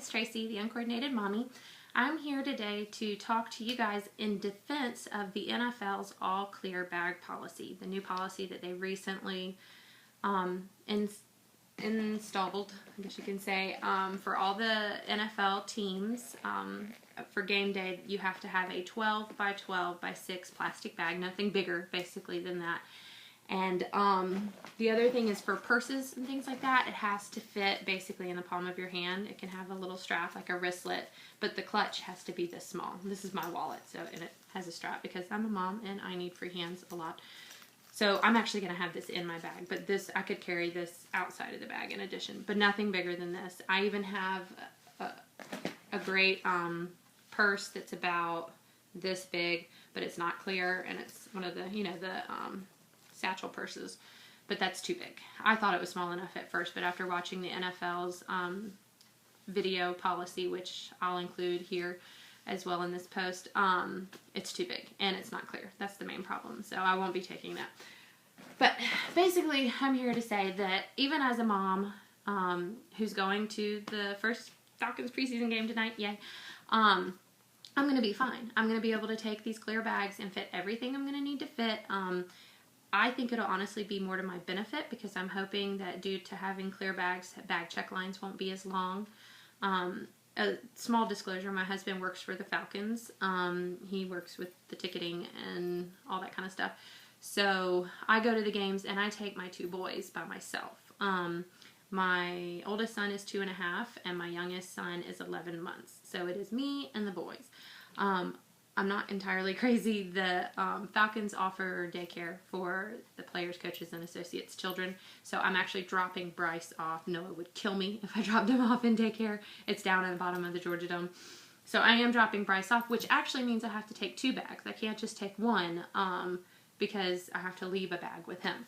it's Tracy, the Uncoordinated Mommy. I'm here today to talk to you guys in defense of the NFL's all clear bag policy, the new policy that they recently installed, I guess you can say, for all the NFL teams. For game day, you have to have a 12 by 12 by 6 plastic bag, nothing bigger basically than that. And the other thing is for purses and things like that, it has to fit basically in the palm of your hand. It can have a little strap like a wristlet, but the clutch has to be this small. This is my wallet, and it has a strap because I'm a mom and I need free hands a lot. So I'm actually going to have this in my bag, but I could carry this outside of the bag in addition, but nothing bigger than this. I even have a great purse that's about this big, but it's not clear, and it's one of the, satchel purses, but that's too big. I thought it was small enough at first, but after watching the NFL's video policy, which I'll include here as well in this post, it's too big and it's not clear. That's the main problem, so I won't be taking that. But basically, I'm here to say that even as a mom who's going to the first Falcons preseason game tonight, yay, I'm going to be fine. I'm going to be able to take these clear bags and fit everything I'm going to need to fit. I think it'll honestly be more to my benefit because I'm hoping that due to having clear bags, bag check lines won't be as long. A small disclosure, my husband works for the Falcons. He works with the ticketing and all that kind of stuff. So I go to the games and I take my 2 boys by myself. My oldest son is 2.5 and my youngest son is 11 months. So it is me and the boys. I'm not entirely crazy. The Falcons offer daycare for the players, coaches, and associates' children. So I'm actually dropping Bryce off. Noah would kill me if I dropped him off in daycare. It's down at the bottom of the Georgia Dome. So I am dropping Bryce off, which actually means I have to take 2 bags. I can't just take one because I have to leave a bag with him.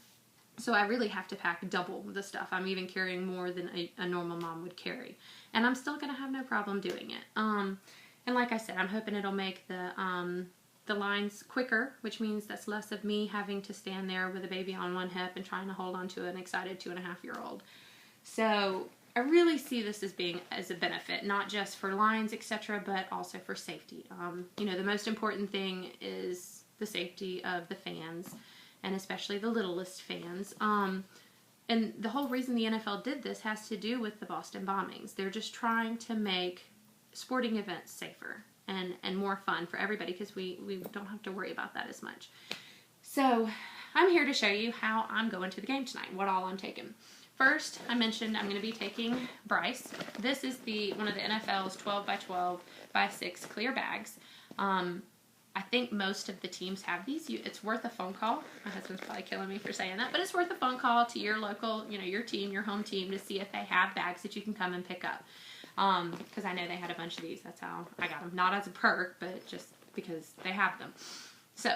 So I really have to pack double the stuff. I'm even carrying more than a normal mom would carry. And I'm still going to have no problem doing it. And like I said, I'm hoping it'll make the lines quicker, which means that's less of me having to stand there with a baby on one hip and trying to hold on to an excited 2.5-year-old. So I really see this as being as a benefit, not just for lines, etc., but also for safety. The most important thing is the safety of the fans, and especially the littlest fans. And the whole reason the NFL did this has to do with the Boston bombings. They're just trying to make sporting events safer and more fun for everybody because we don't have to worry about that as much. So I'm here to show you how I'm going to the game tonight, what all I'm taking. First, I mentioned I'm going to be taking Bryce. This is one of the NFL's 12 by 12 by 6 clear bags. I think most of the teams have these. It's worth a phone call. My husband's probably killing me for saying that, but it's worth a phone call to your local, your team, your home team, to see if they have bags that you can come and pick up. Because I know they had a bunch of these. That's how I got them. Not as a perk, but just because they have them. So,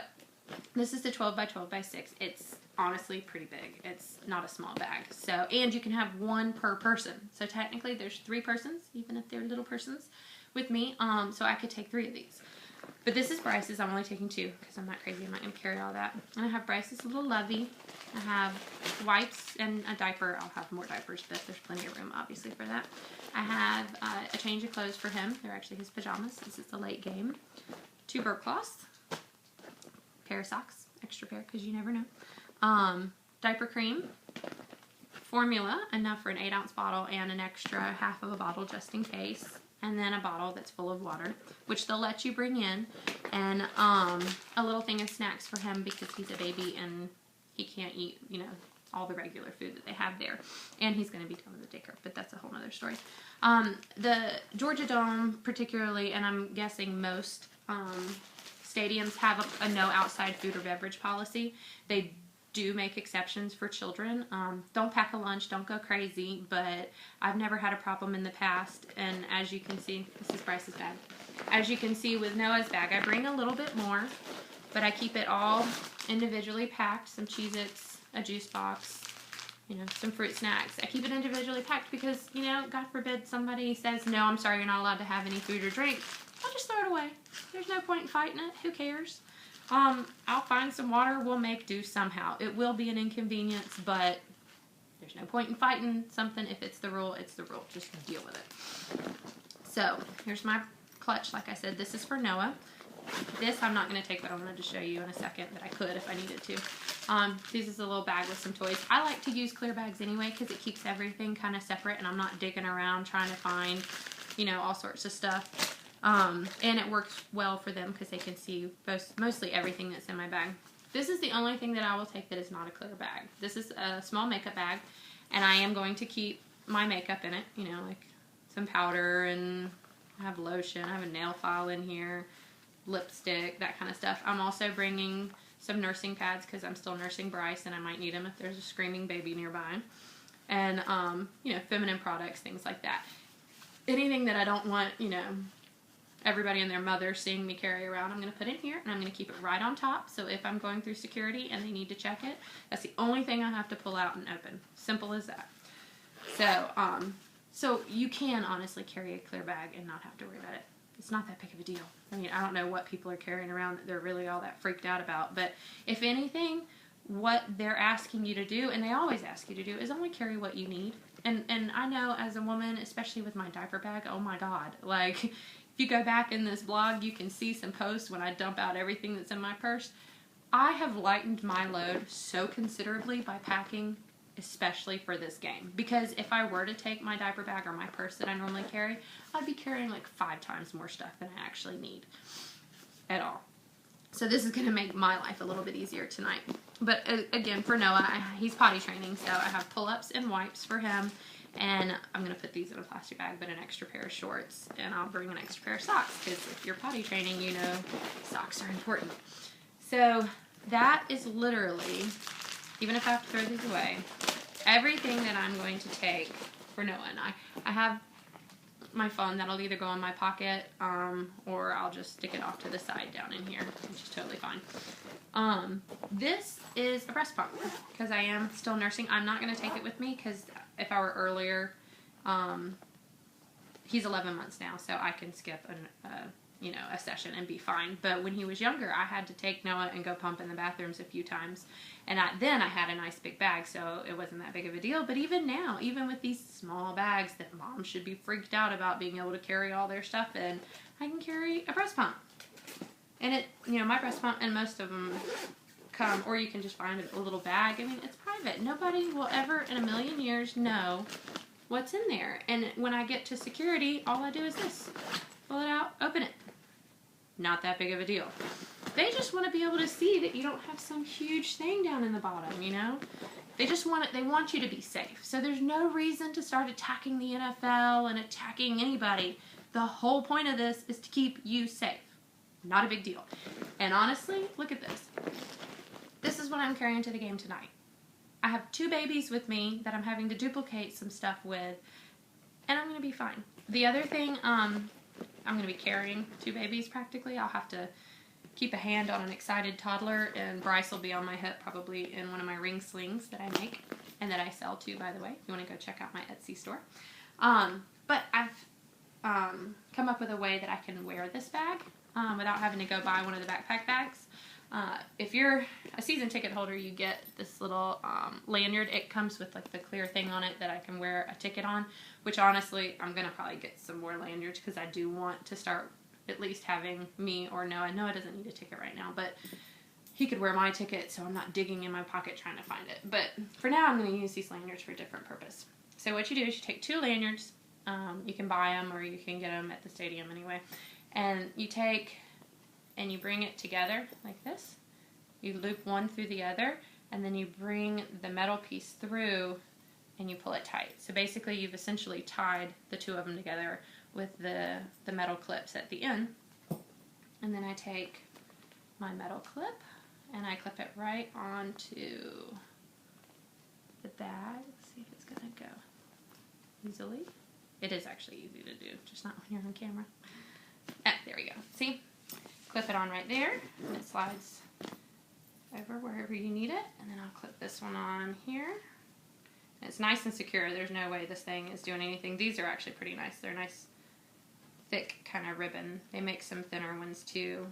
this is the 12 by 12 by 6. It's honestly pretty big. It's not a small bag. So, and you can have 1 per person. So, technically, there's 3 persons, even if they're little persons, with me. So, I could take 3 of these. But this is Bryce's. I'm only taking 2 because I'm not crazy. I'm not going to carry all that. And I have Bryce's little lovey. I have wipes and a diaper. I'll have more diapers, but there's plenty of room, obviously, for that. I have a change of clothes for him. They're actually his pajamas. This is a late game. 2 burp cloths. Pair of socks. Extra pair because you never know. Diaper cream. Formula, enough for an 8-ounce bottle and an extra half of a bottle just in case. And then a bottle that's full of water, which they'll let you bring in. And a little thing of snacks for him because he's a baby and he can't eat, all the regular food that they have there. And he's going to be done with the daycare, but that's a whole other story. The Georgia Dome particularly, and I'm guessing most stadiums have a no outside food or beverage policy. They do make exceptions for children. Don't pack a lunch, don't go crazy, but I've never had a problem in the past. And as you can see, this is Bryce's bag. As you can see with Noah's bag, I bring a little bit more, but I keep it all individually packed. Some Cheez-Its, a juice box, some fruit snacks. I keep it individually packed because, God forbid somebody says, no, I'm sorry, you're not allowed to have any food or drink. I'll just throw it away. There's no point in fighting it. Who cares? I'll find some water. We'll make do somehow. It will be an inconvenience, but there's no point in fighting something. If it's the rule, it's the rule. Just deal with it. So, here's my clutch. Like I said, this is for Noah. This I'm not going to take, but I'm going to show you in a second that I could if I needed to. This is a little bag with some toys. I like to use clear bags anyway because it keeps everything kind of separate and I'm not digging around trying to find, you know, all sorts of stuff. And it works well for them because they can see mostly everything that's in my bag. This is the only thing that I will take that is not a clear bag. This is a small makeup bag, and I am going to keep my makeup in it, you know, like some powder, and I have lotion, I have a nail file in here, lipstick, that kind of stuff. I'm also bringing some nursing pads because I'm still nursing Bryce and I might need them if there's a screaming baby nearby. And, you know, feminine products, things like that. Anything that I don't want, you know, everybody and their mother seeing me carry around, I'm going to put in here, and I'm going to keep it right on top. So if I'm going through security and they need to check it, that's the only thing I have to pull out and open. Simple as that. So you can honestly carry a clear bag and not have to worry about it. It's not that big of a deal. I mean, I don't know what people are carrying around that they're really all that freaked out about. But if anything, what they're asking you to do, and they always ask you to do, is only carry what you need. And I know as a woman, especially with my diaper bag, oh my God. Like, if you go back in this blog, you can see some posts when I dump out everything that's in my purse. I have lightened my load so considerably by packing, especially for this game. Because if I were to take my diaper bag or my purse that I normally carry, I'd be carrying like 5 times more stuff than I actually need at all. So this is going to make my life a little bit easier tonight. But again, for Noah, he's potty training, so I have pull-ups and wipes for him. And I'm going to put these in a plastic bag, but an extra pair of shorts. And I'll bring an extra pair of socks, because if you're potty training, you know socks are important. So that is literally, even if I have to throw these away, everything that I'm going to take for Noah and I have my phone that'll either go in my pocket, or I'll just stick it off to the side down in here, which is totally fine. This is a breast pump, because I am still nursing. I'm not going to take it with me, because if I were earlier, he's 11 months now, so I can skip a session and be fine. But when he was younger, I had to take Noah and go pump in the bathrooms a few times. And then I had a nice big bag, so it wasn't that big of a deal. But even now, even with these small bags that moms should be freaked out about being able to carry all their stuff in, I can carry a breast pump. And my breast pump, and most of them come, or you can just find a little bag. I mean, it's private. Nobody will ever in a million years know what's in there. And when I get to security, all I do is this. Pull it out, open it. Not that big of a deal. They just want to be able to see that you don't have some huge thing down in the bottom, you know? They want you to be safe. So there's no reason to start attacking the NFL and attacking anybody. The whole point of this is to keep you safe. Not a big deal. And honestly, look at this. This is what I'm carrying to the game tonight. I have 2 babies with me that I'm having to duplicate some stuff with, and I'm going to be fine. The other thing, I'm going to be carrying 2 babies practically. I'll have to keep a hand on an excited toddler, and Bryce will be on my hip probably in one of my ring slings that I make and that I sell too, by the way. If you want to go check out my Etsy store. But I've come up with a way that I can wear this bag without having to go buy one of the backpack bags. If you're a season ticket holder, you get this little lanyard. It comes with like the clear thing on it that I can wear a ticket on, which honestly, I'm going to probably get some more lanyards because I do want to start at least having me or Noah. Noah doesn't need a ticket right now, but he could wear my ticket, so I'm not digging in my pocket trying to find it. But for now, I'm going to use these lanyards for a different purpose. So what you do is you take 2 lanyards. You can buy them or you can get them at the stadium anyway. And you take and you bring it together like this. You loop one through the other, and then you bring the metal piece through and you pull it tight. So basically you've essentially tied the 2 of them together with the metal clips at the end. And then I take my metal clip and I clip it right onto the bag. Let's see if it's going to go easily. It is actually easy to do, just not when you're on camera. Ah, there we go. See? Clip it on right there, and it slides over wherever you need it. And then I'll clip this one on here. And it's nice and secure. There's no way this thing is doing anything. These are actually pretty nice. They're nice, thick kind of ribbon. They make some thinner ones too,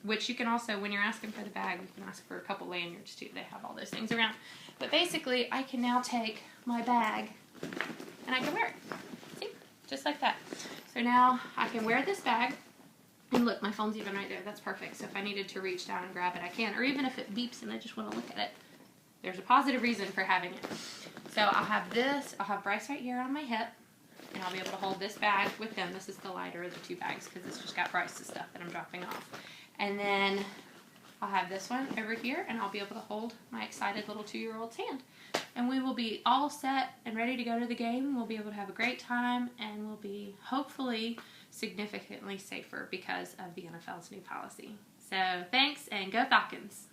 which you can also, when you're asking for the bag, you can ask for a couple lanyards too. They have all those things around. But basically, I can now take my bag and I can wear it. See? just like that. So now I can wear this bag. And look, my phone's even right there. That's perfect. So if I needed to reach down and grab it, I can. Or even if it beeps and I just want to look at it, there's a positive reason for having it. So I'll have this. I'll have Bryce right here on my hip. And I'll be able to hold this bag with them. This is the lighter of the two bags because it's just got Bryce's stuff that I'm dropping off. And then I'll have this one over here. And I'll be able to hold my excited little 2-year-old's hand. And we will be all set and ready to go to the game. We'll be able to have a great time. And we'll be, hopefully, significantly safer because of the NFL's new policy. So thanks, and go Falcons!